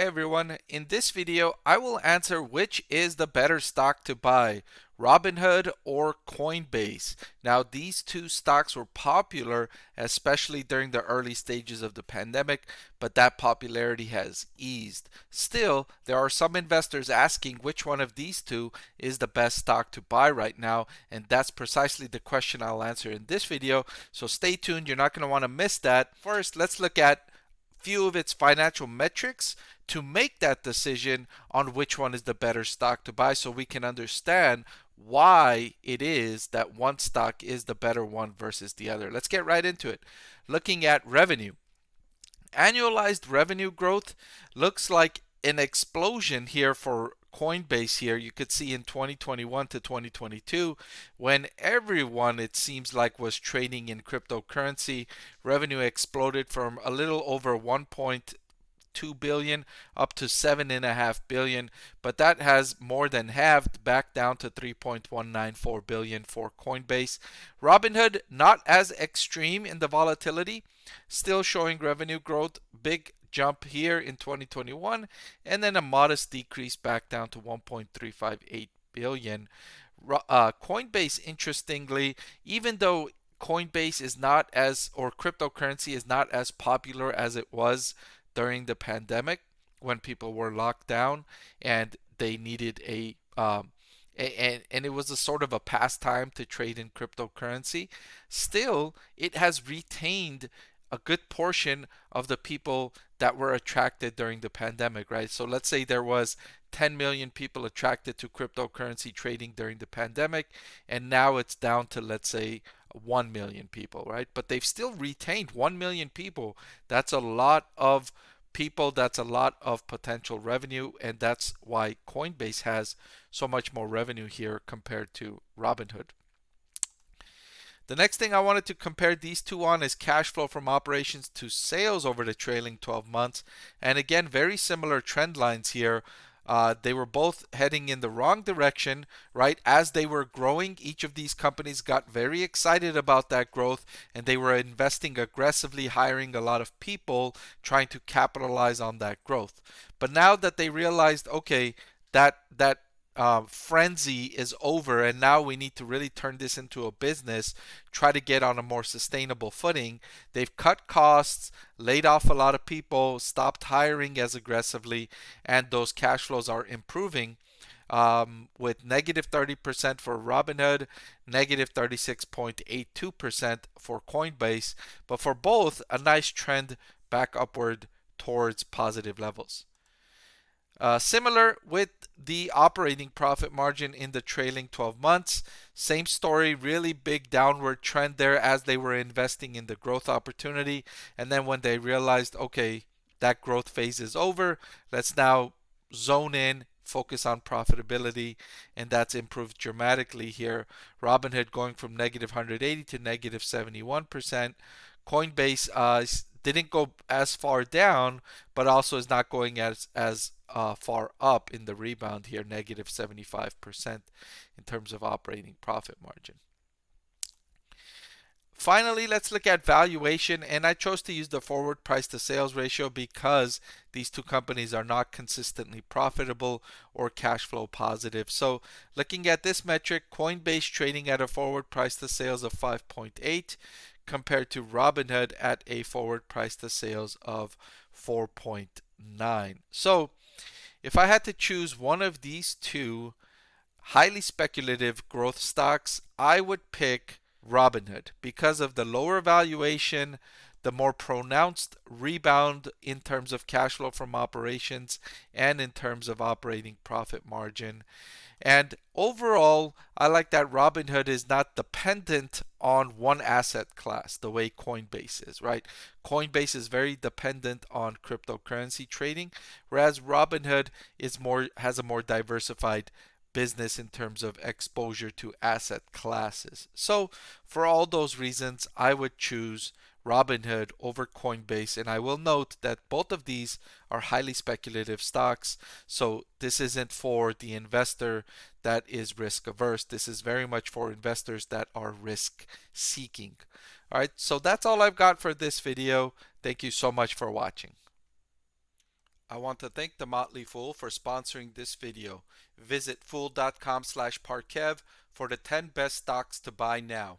Hey everyone, in this video I will answer which is the better stock to buy, Robinhood or Coinbase. Now these two stocks were popular especially during the early stages of the pandemic, but that popularity has eased. Still, there are some investors asking which one of these two is the best stock to buy right now, and that's precisely the question I'll answer in this video. So stay tuned, you're not going to want to miss that. First, let's look at few of its financial metrics to make that decision on which one is the better stock to buy so we can understand why it is that one stock is the better one versus the other. Let's get right into it. Looking at revenue. Annualized revenue growth looks like an explosion here for Coinbase here. You could see in 2021 to 2022 when everyone, it seems like, was trading in cryptocurrency, revenue exploded from a little over 1.2 billion up to 7.5 billion, but that has more than halved back down to 3.194 billion for Coinbase. Robinhood, not as extreme in the volatility, still showing revenue growth, big jump here in 2021, and then a modest decrease back down to 1.358 billion. Coinbase, interestingly, even though Coinbase is not as, or cryptocurrency is not as popular as it was during the pandemic when people were locked down and they needed and it was a sort of a pastime to trade in cryptocurrency, still it has retained a good portion of the people that were attracted during the pandemic, right? So let's say there was 10 million people attracted to cryptocurrency trading during the pandemic, and now it's down to, let's say, 1 million people, right? But they've still retained 1 million people. That's a lot of people, that's a lot of potential revenue, and that's why Coinbase has so much more revenue here compared to Robinhood. The next thing I wanted to compare these two on is cash flow from operations to sales over the trailing 12 months. And again, very similar trend lines here. They were both heading in the wrong direction, right? As they were growing, each of these companies got very excited about that growth and they were investing aggressively, hiring a lot of people, trying to capitalize on that growth. But now that they realized, okay, that frenzy is over and now we need to really turn this into a business, try to get on a more sustainable footing. They've cut costs, laid off a lot of people, stopped hiring as aggressively, and those cash flows are improving, with negative 30% for Robinhood, negative 36.82% for Coinbase, but for both a nice trend back upward towards positive levels. Similar with the operating profit margin in the trailing 12 months. Same story, really big downward trend there as they were investing in the growth opportunity. And then when they realized, okay, that growth phase is over, let's now zone in, focus on profitability, and that's improved dramatically here. Robinhood going from negative 180 to negative 71%. Coinbase didn't go as far down, but also is not going as far up in the rebound here, negative 75% in terms of operating profit margin. Finally, let's look at valuation, and I chose to use the forward price to sales ratio because these two companies are not consistently profitable or cash flow positive. So looking at this metric, Coinbase trading at a forward price to sales of 5.8 compared to Robinhood at a forward price to sales of 4.9. So if I had to choose one of these two highly speculative growth stocks, I would pick Robinhood because of the lower valuation, the more pronounced rebound in terms of cash flow from operations and in terms of operating profit margin. And overall, I like that Robinhood is not dependent on one asset class the way Coinbase is, right? Coinbase is very dependent on cryptocurrency trading, whereas Robinhood has a more diversified business in terms of exposure to asset classes. So for all those reasons, I would choose Robinhood over Coinbase, and I will note that both of these are highly speculative stocks, so this isn't for the investor that is risk averse. This is very much for investors that are risk seeking. All right, so that's all I've got for this video. Thank you so much for watching. I want to thank the Motley Fool for sponsoring this video. Visit fool.com/Parkev for the 10 best stocks to buy now.